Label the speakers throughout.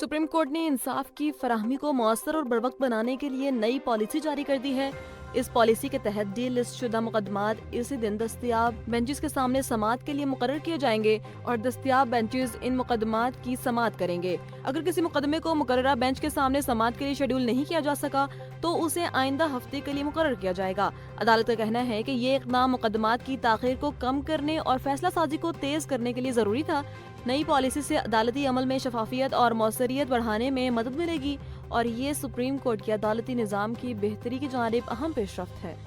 Speaker 1: Supreme court ने इंसाफ की फराहमी को मौसर और बरवक्त बनाने के लिए नई पॉलिसी जारी कर दी है। इस पॉलिसी के तहत डी लिस्ट शुदा मुकदमात इसी दिन दस्तयाब बेंचेस के सामने समाअत के लिए मुकर्रर किए जाएंगे और दस्तयाब बेंचेस इन मुकदमात की समाअत करेंगे। अगर किसी मुकदमे को मुकर्ररा बेंच के सामने समाअत के लिए शेड्यूल नहीं किया जा सका तो उसे आइंदा हफ्ते के लिए मुकर्रर किया जाएगा। अदालत का कहना है कि ये इक़दाम मुकदमात की ताख़ीर को कम करने और फैसला साजी को तेज करने के लिए जरूरी था। नई पॉलिसी से अदालती अमल में शफाफियत और मौसरियत बढ़ाने में मदद मिलेगी और ये सुप्रीम कोर्ट के अदालती निज़ाम की बेहतरी की जानिब अहम पेशरफ्त है।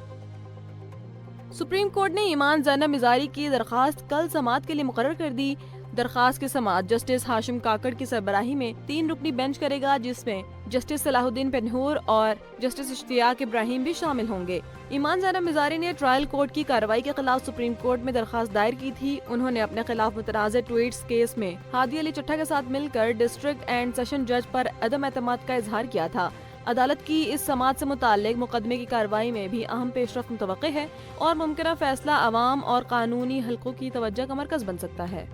Speaker 1: सुप्रीम कोर्ट ने ईमान ज़ैनब मिज़ारी की दरख्वास्त कल समाअत के लिए मुकर्रर कर दी। दरख्वास्त की समाअत जस्टिस हाशिम काकड़ की सरबराही में 3 रुकनी बेंच करेगा, जिसमें जस्टिस सलाहुद्दीन पेन्हूर और जस्टिस इश्तियाक इब्राहिम भी शामिल होंगे। ईमान ज़ैनब मिज़ारी ने ट्रायल कोर्ट की कार्रवाई के खिलाफ सुप्रीम कोर्ट में दरख्वास्त दायर की थी। उन्होंने अपने खिलाफ मुतनाज़ ट्वीट्स केस में हादी अली चट्टा के साथ मिलकर डिस्ट्रिक्ट एंड सेशन जज पर अदम एतमाद का इजहार किया था। अदालत की इस समाअत से मुताल्लिक मुकदमे की कार्रवाई में भी अहम पेशरफ्त मुतवक्किल है और मुमकिना फैसला अवाम और कानूनी हलकों की तवज्जो का मरकज बन सकता है।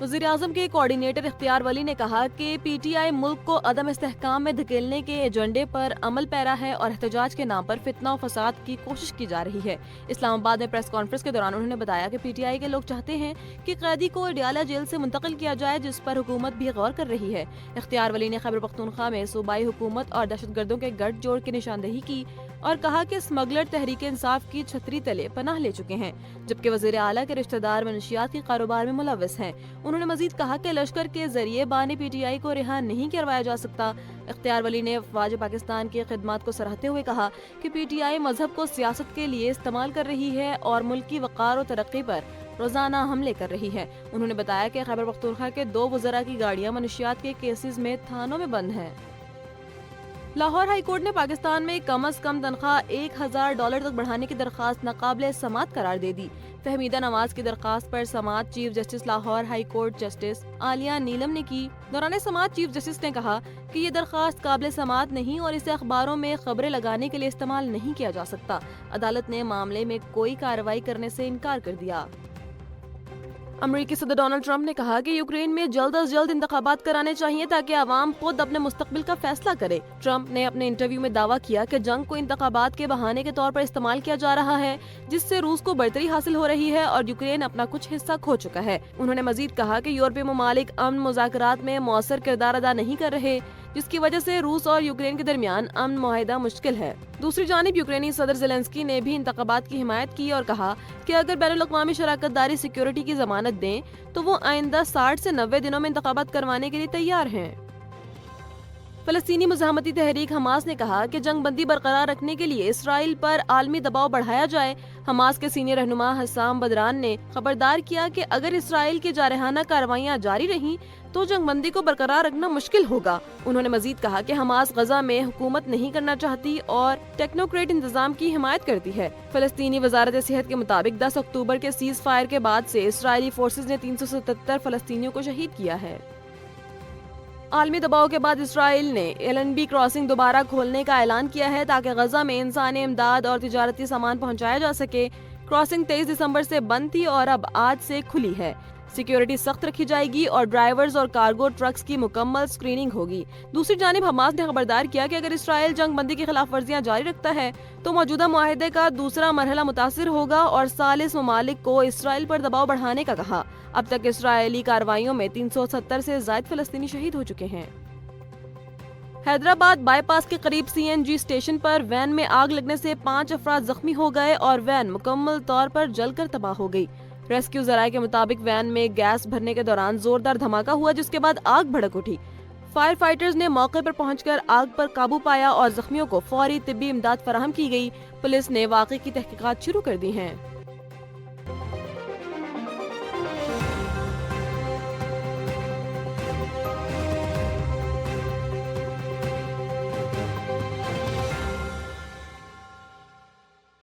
Speaker 1: वज़ीर-ए-आज़म के कोऑर्डिनेटर इख्तियार वली ने कहा कि पीटीआई मुल्क को अदम इस्तेहकाम में धकेलने के एजेंडे पर अमल पैरा है और एहतजाज के नाम पर फितना और फसाद की कोशिश की जा रही है। इस्लामाबाद में प्रेस कॉन्फ्रेंस के दौरान उन्होंने बताया कि पीटीआई के लोग चाहते हैं कि कैदी को अडयाला जेल से मुंतकिल किया जाए, जिस पर हुकूमत भी गौर कर रही है। इख्तियार वली ने खैबर पख्तूनख्वा में सूबाई हुकूमत और दहशतगर्दों के गठजोड़ की निशानदेही की और कहा कि स्मगलर तहरीक इंसाफ की छतरी तले पनाह ले चुके हैं, जबकि वज़ीर आला के रिश्तेदार मनशियात के कारोबार में मुलव्वस हैं। उन्होंने मजीद कहा कि लश्कर के जरिए बानी पीटीआई को रिहा नहीं करवाया जा सकता। इख्तियार वली ने अफवाज पाकिस्तान की खिदमत को सराहते हुए कहा कि पीटीआई मजहब को सियासत के लिए इस्तेमाल कर रही है और मुल्क की वक़ार और तरक्की पर रोजाना हमले कर रही है। उन्होंने बताया कि खैबर पख्तूनख्वा के 2 वज़रा की गाड़ियां मनशियात के केसेस में थानों में बंद हैं। लाहौर हाई कोर्ट ने पाकिस्तान में कम अज कम तनख्वाह $1000 तक बढ़ाने की दरख्वास्त नाकाबिले समाअत करार दे दी। फहमीदा नवाज की दरख्वास्त पर समाअत chief justice Lahore high court justice Aliya Neelam ने की। दौरान समाअत चीफ जस्टिस ने कहा कि ये दरख्वास्त काबिले समाअत नहीं और इसे अखबारों में खबरें लगाने के लिए इस्तेमाल नहीं किया जा सकता। अदालत ने मामले में कोई कार्रवाई करने से इनकार कर दिया। अमेरिकी सदर डोनाल्ड ट्रंप ने कहा कि यूक्रेन में जल्द अज जल्द इंतखाबात कराने चाहिए ताकि आवाम खुद अपने मुस्तकबिल का फैसला करे। ट्रंप ने अपने इंटरव्यू में दावा किया कि जंग को इंतखाबात के बहाने के तौर पर इस्तेमाल किया जा रहा है, जिससे रूस को बढ़तरी हासिल हो रही है और यूक्रेन अपना कुछ हिस्सा खो चुका है। उन्होंने मजीद कहा कि यूरोपीय ममालिक अमन मुज़ाकरात में मौसर किरदार अदा नहीं कर रहे, जिसकी वजह से रूस और यूक्रेन के दरमियान अमन मुआहिदा मुश्किल है। दूसरी जानिब यूक्रेनी सदर ज़ेलेंस्की ने भी इंतखाबात की हिमायत की और कहा कि अगर बैनुल-अक़वामी शराकत दारी सिक्योरिटी की जमानत दें तो वो आइंदा 60 से 90 दिनों में इंतखाबात करवाने के लिए तैयार हैं। फलस्तीनी मुज़ाहमती तहरीक हमास ने कहा कि जंग बंदी बरकरार रखने के लिए इसराइल पर आलमी दबाव बढ़ाया जाए। हमास के सीनियर रहनुमा हस्साम बदरान ने खबरदार किया कि अगर इसराइल की जारहाना कार्रवाइयाँ जारी रहीं तो जंग बंदी को बरकरार रखना मुश्किल होगा। उन्होंने मजीद कहा कि हमास गजा में हुकूमत नहीं करना चाहती और टेक्नोक्रेट इंतजाम की हिमायत करती है। फलस्तीनी वजारत सेहत के मुताबिक 10 अक्टूबर के सीज फायर के बाद से इसराइली फोर्सेज ने 377 फलस्तीनियों को शहीद किया है। आलमी दबाव के बाद इसराइल ने एलएनबी क्रॉसिंग दोबारा खोलने का ऐलान किया है ताकि गजा में इंसानी इमदाद और तिजारती सामान पहुंचाया जा सके। क्रॉसिंग 23 दिसंबर से बंद थी और अब आज से खुली है। सिक्योरिटी सख्त रखी जाएगी और ड्राइवर्स और कार्गो ट्रक्स की मुकम्मल स्क्रीनिंग होगी। दूसरी जानिब हमास ने खबरदार किया कि अगर इसराइल जंग बंदी की खिलाफ वर्जियां जारी रखता है तो मौजूदा मुआहदे का दूसरा मरहला मुतासिर होगा और सालिस ममालिक को इसराइल पर दबाव बढ़ाने का कहा। अब तक इसराइली कार्रवाइयों में 370 से ज़ायद फलस्तीनी शहीद हो चुके हैं। हैदराबाद बाईपास के करीब सीएनजी स्टेशन पर वैन में आग लगने से 5 अफराद जख्मी हो गए और वैन मुकम्मल तौर पर जलकर तबाह हो गई। रेस्क्यू जराये के मुताबिक वैन में गैस भरने के दौरान जोरदार धमाका हुआ, जिसके बाद आग भड़क उठी। फायर फाइटर्स ने मौके पर पहुंचकर आग पर काबू पाया और जख्मियों को फौरी तिब्बी इमदाद फराहम की गई। पुलिस ने वाक़े की तहकीकात शुरू कर दी हैं।